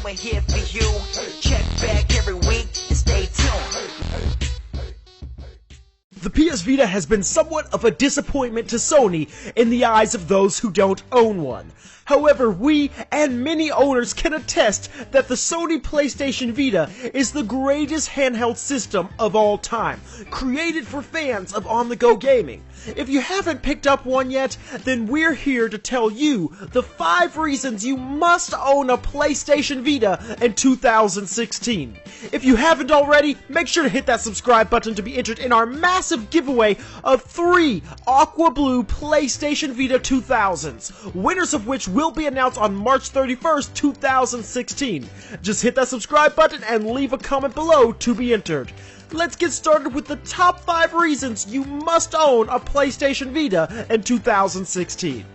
we're here for you. Check back every week and stay tuned. The PS Vita has been somewhat of a disappointment to Sony in the eyes of those who don't own one. However, we and many owners can attest that the Sony PlayStation Vita is the greatest handheld system of all time, created for fans of on-the-go gaming. If you haven't picked up one yet, then we're here to tell you the 5 reasons you must own a PlayStation Vita in 2016. If you haven't already, make sure to hit that subscribe button to be entered in our massive giveaway of 3 Aqua Blue PlayStation Vita 2000s, winners of which will be announced on March 31st, 2016. Just hit that subscribe button and leave a comment below to be entered. Let's get started with the top 5 reasons you must own a PlayStation Vita in 2016.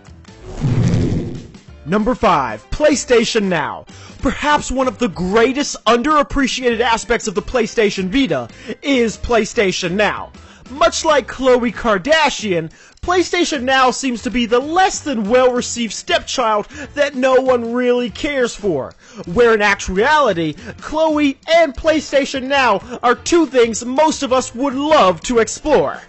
Number 5. PlayStation Now. Perhaps one of the greatest underappreciated aspects of the PlayStation Vita is PlayStation Now. Much like Khloe Kardashian, PlayStation Now seems to be the less than well-received stepchild that no one really cares for, where in actuality, Khloe and PlayStation Now are 2 things most of us would love to explore.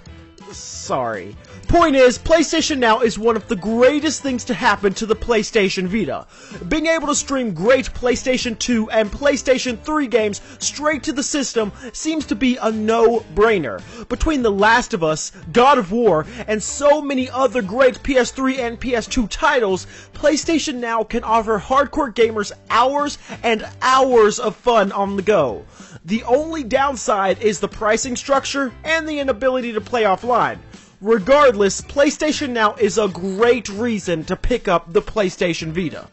Sorry. Point is, PlayStation Now is one of the greatest things to happen to the PlayStation Vita. Being able to stream great PlayStation 2 and PlayStation 3 games straight to the system seems to be a no-brainer. Between The Last of Us, God of War, and so many other great PS3 and PS2 titles, PlayStation Now can offer hardcore gamers hours and hours of fun on the go. The only downside is the pricing structure and the inability to play offline. Regardless, PlayStation Now is a great reason to pick up the PlayStation Vita.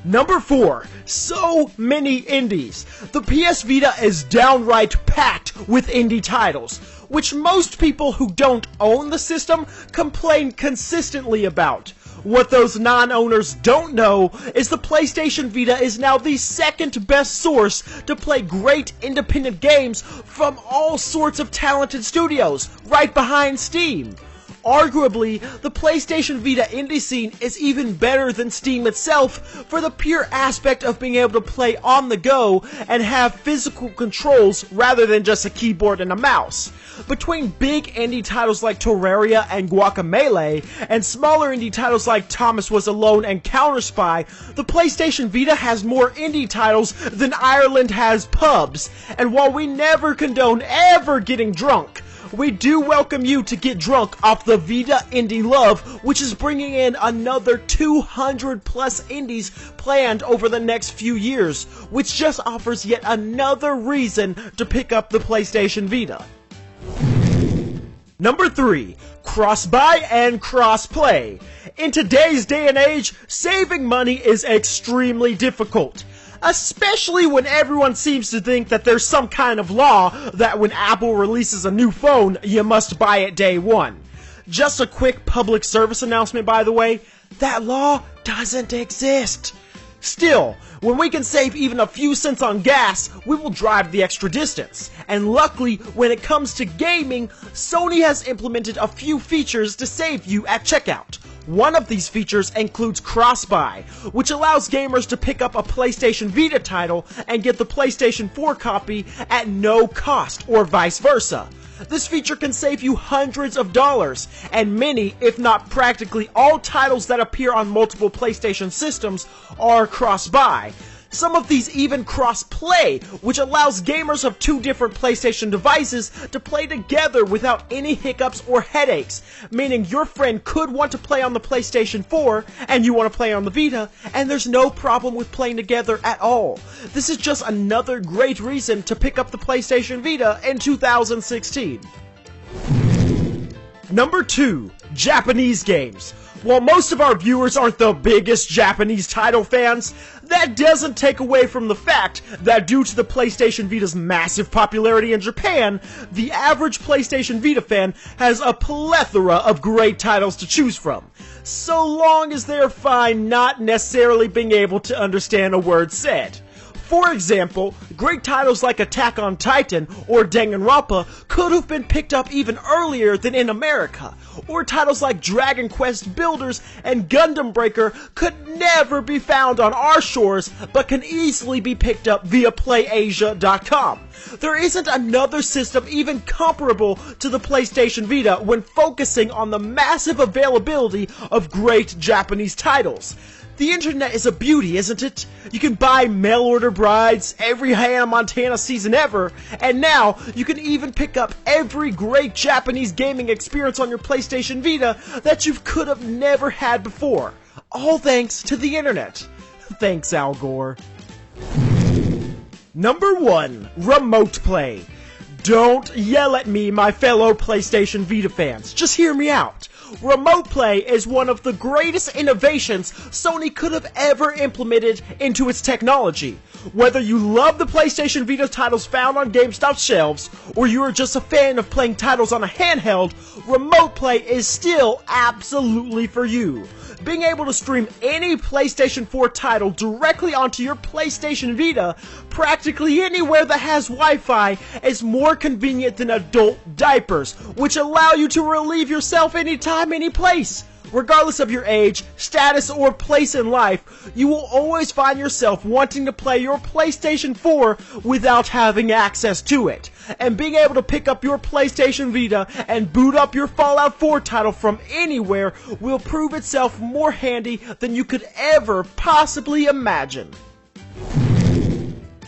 Number 4. So many indies. The PS Vita is downright packed with indie titles, which most people who don't own the system complain consistently about. What those non-owners don't know is the PlayStation Vita is now the second best source to play great independent games from all sorts of talented studios, right behind Steam. Arguably, the PlayStation Vita indie scene is even better than Steam itself for the pure aspect of being able to play on the go and have physical controls rather than just a keyboard and a mouse. Between big indie titles like Terraria and Guacamelee, and smaller indie titles like Thomas Was Alone and Counter-Spy, the PlayStation Vita has more indie titles than Ireland has pubs. And while we never condone ever getting drunk, we do welcome you to get drunk off the Vita Indie Love, which is bringing in another 200 plus indies planned over the next few years, which just offers yet another reason to pick up the PlayStation Vita. Number 3. Cross-buy and cross-play. In today's day and age, saving money is extremely difficult. Especially when everyone seems to think that there's some kind of law that when Apple releases a new phone, you must buy it day one. Just a quick public service announcement, by the way, that law doesn't exist. Still, when we can save even a few cents on gas, we will drive the extra distance. And luckily, when it comes to gaming, Sony has implemented a few features to save you at checkout. One of these features includes cross-buy, which allows gamers to pick up a PlayStation Vita title and get the PlayStation 4 copy at no cost, or vice versa. This feature can save you hundreds of dollars, and many, if not practically all titles that appear on multiple PlayStation systems are cross-buy. Some of these even cross-play, which allows gamers of 2 different PlayStation devices to play together without any hiccups or headaches, meaning your friend could want to play on the PlayStation 4 and you want to play on the Vita, and there's no problem with playing together at all. This is just another great reason to pick up the PlayStation Vita in 2016. Number 2. Japanese games. While most of our viewers aren't the biggest Japanese title fans, that doesn't take away from the fact that due to the PlayStation Vita's massive popularity in Japan, the average PlayStation Vita fan has a plethora of great titles to choose from, so long as they're fine not necessarily being able to understand a word said. For example, great titles like Attack on Titan or Danganronpa could have been picked up even earlier than in America, or titles like Dragon Quest Builders and Gundam Breaker could never be found on our shores but can easily be picked up via PlayAsia.com. There isn't another system even comparable to the PlayStation Vita when focusing on the massive availability of great Japanese titles. The internet is a beauty, isn't it? You can buy mail-order brides, every Hannah Montana season ever, and now you can even pick up every great Japanese gaming experience on your PlayStation Vita that you could have never had before. All thanks to the internet. Thanks, Al Gore. Number 1. Remote Play. Don't yell at me, my fellow PlayStation Vita fans. Just hear me out. Remote Play is one of the greatest innovations Sony could have ever implemented into its technology. Whether you love the PlayStation Vita titles found on GameStop shelves, or you are just a fan of playing titles on a handheld, Remote Play is still absolutely for you. Being able to stream any PlayStation 4 title directly onto your PlayStation Vita, practically anywhere that has Wi-Fi, is more convenient than adult diapers, which allow you to relieve yourself anytime, any place. Regardless of your age, status, or place in life, you will always find yourself wanting to play your PlayStation 4 without having access to it. And being able to pick up your PlayStation Vita and boot up your Fallout 4 title from anywhere will prove itself more handy than you could ever possibly imagine.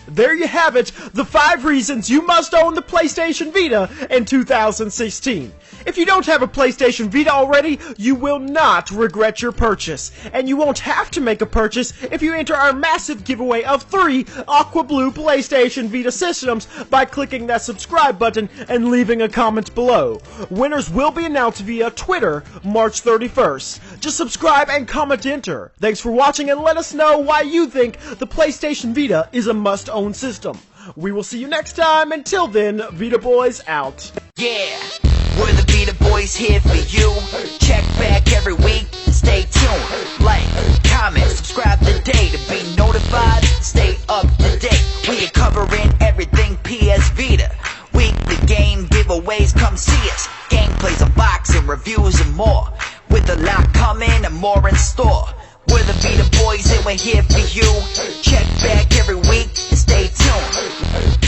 There you have it, the 5 reasons you must own the PlayStation Vita in 2016. If you don't have a PlayStation Vita already, you will not regret your purchase. And you won't have to make a purchase if you enter our massive giveaway of 3 Aqua Blue PlayStation Vita systems by clicking that subscribe button and leaving a comment below. Winners will be announced via Twitter March 31st. Just subscribe and comment to enter. Thanks for watching, and let us know why you think the PlayStation Vita is a must-own system. We will see you next time. Until then, Vita Boys out. Yeah, we're the Vita Boys here for you. Check back every week, stay tuned. Like, comment, subscribe today to be notified, stay up to date. We are covering everything PS Vita. Weekly game giveaways, come see us. Gameplays, unboxing, reviews, and more. With a lot coming and more in store. We're the Vita Boys and we're here for you. Check back every week and stay tuned.